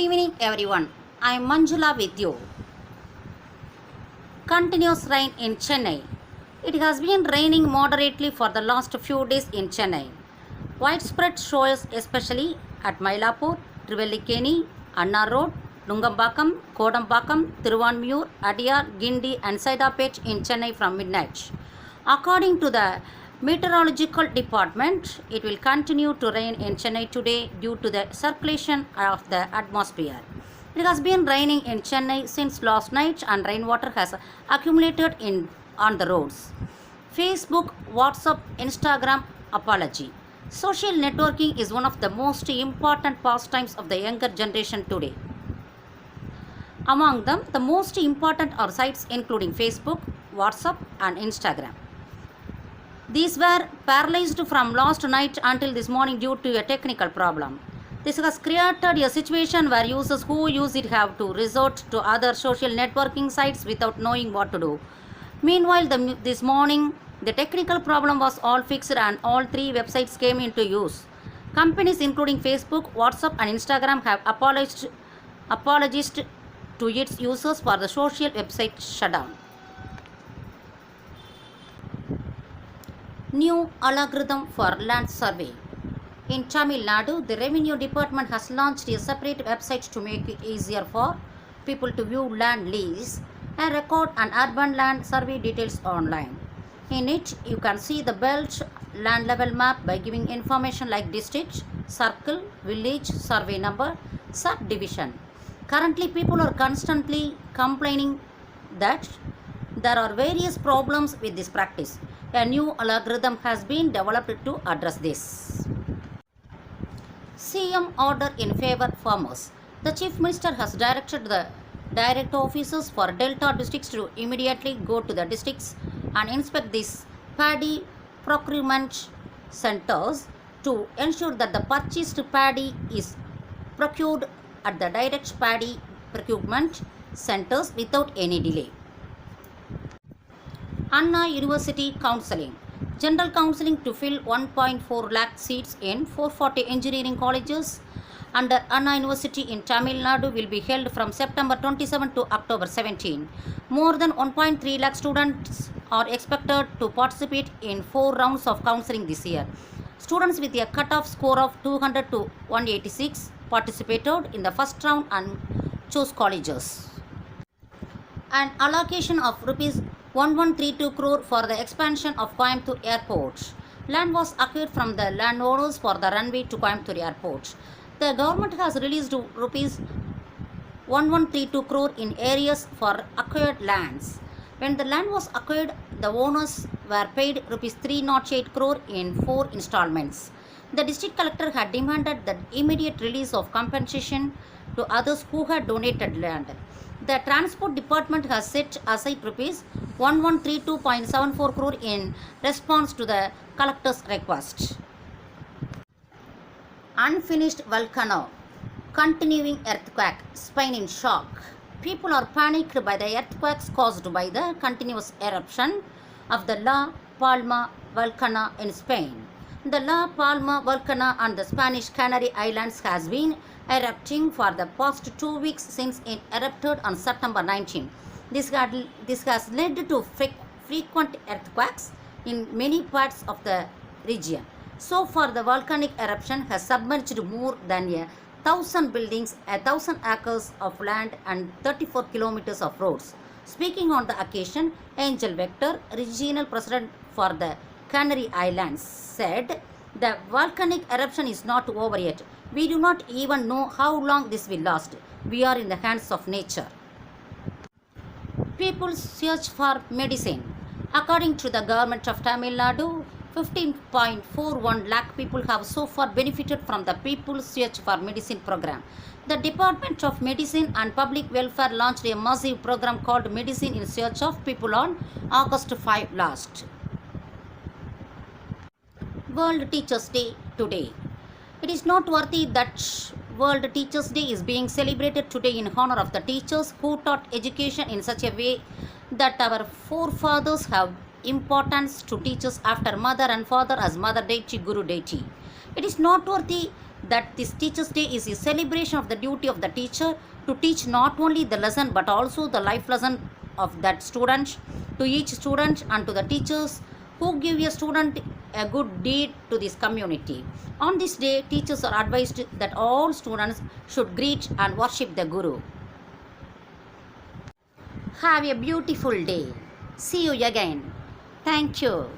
evening, everyone. I am Manjula with you. Continuous rain in Chennai. It has been raining moderately for the last few days in Chennai. Widespread showers, especially at Mylapore, Trivellikeni, Anna Road, Nungambakam, Kodambakam, Thiruvanmiyur, Adyar, Gindi, and Saidapet in Chennai from midnight. According to the Meteorological Department, it will continue to rain in Chennai today due to the circulation of the atmosphere. It has been raining in Chennai since last night and rainwater has accumulated on the roads. Facebook, WhatsApp, Instagram apology. Social networking is one of the most important pastimes of the younger generation today. Among them, the most important are sites including Facebook, WhatsApp, and Instagram. These were paralyzed from last night until this morning due to a technical problem. This has created a situation where users who use it have to resort to other social networking sites without knowing what to do. Meanwhile, this morning, the technical problem was all fixed and all three websites came into use. Companies including Facebook, WhatsApp, and Instagram have apologized to its users for the social website shutdown. New algorithm for land survey. In Tamil Nadu, the Revenue Department has launched a separate website to make it easier for people to view land lease and record an urban land survey details online. In it, you can see the belt land level map by giving information like district, circle, village, survey number, subdivision. Currently, people are constantly complaining that there are various problems with this practice. A new algorithm has been developed to address this. CM order in favor farmers. The Chief Minister has directed the direct officers for Delta districts to immediately go to the districts and inspect these paddy procurement centers to ensure that the purchased paddy is procured at the direct paddy procurement centers without any delay. Anna University Counselling. General counselling to fill 1.4 lakh seats in 440 engineering colleges under Anna University in Tamil Nadu will be held from September 27 to October 17. More than 1.3 lakh students are expected to participate in 4 rounds of counselling this year. Students with a cut-off score of 200 to 186 participated in the first round and chose colleges. An allocation of rupees 1132 crore for the expansion of Coimbatore Airport. Land was acquired from the landowners for the runway to Coimbatore Airport. The government has released rupees 1132 crore in areas for acquired lands. When the land was acquired, the owners were paid rupees 308 crore in 4 installments. The district collector had demanded the immediate release of compensation to others who had donated land. The Transport Department has set aside rupees 1132.74 crore in response to the collector's request. Unfinished volcano. Continuing earthquake. Spain in shock. People are panicked by the earthquakes caused by the continuous eruption of the La Palma volcano in Spain. The La Palma volcano on the Spanish Canary Islands has been erupting for the past 2 weeks since it erupted on September 19. This has led to frequent earthquakes in many parts of the region. So far, the volcanic eruption has submerged more than 1,000 buildings, 1,000 acres of land, and 34 kilometers of roads. Speaking on the occasion, Angel Vector, regional president for the Canary Islands, said, "The volcanic eruption is not over yet. We do not even know how long this will last. We are in the hands of nature." People search for medicine. According to the government of Tamil Nadu, 15.41 lakh people have so far benefited from the People Search for Medicine program. The Department of Medicine and Public Welfare launched a massive program called Medicine in Search of People on August 5 last. World Teachers Day today. It is noteworthy that World Teachers Day is being celebrated today in honor of the teachers who taught education in such a way that our forefathers have importance to teachers after mother and father as mother deity, guru deity. It is noteworthy that this Teachers' Day is a celebration of the duty of the teacher to teach not only the lesson but also the life lesson of that student to each student and to the teachers who give a student a good deed to this community. On this day, teachers are advised that all students should greet and worship the Guru. Have a beautiful day. See you again. Thank you.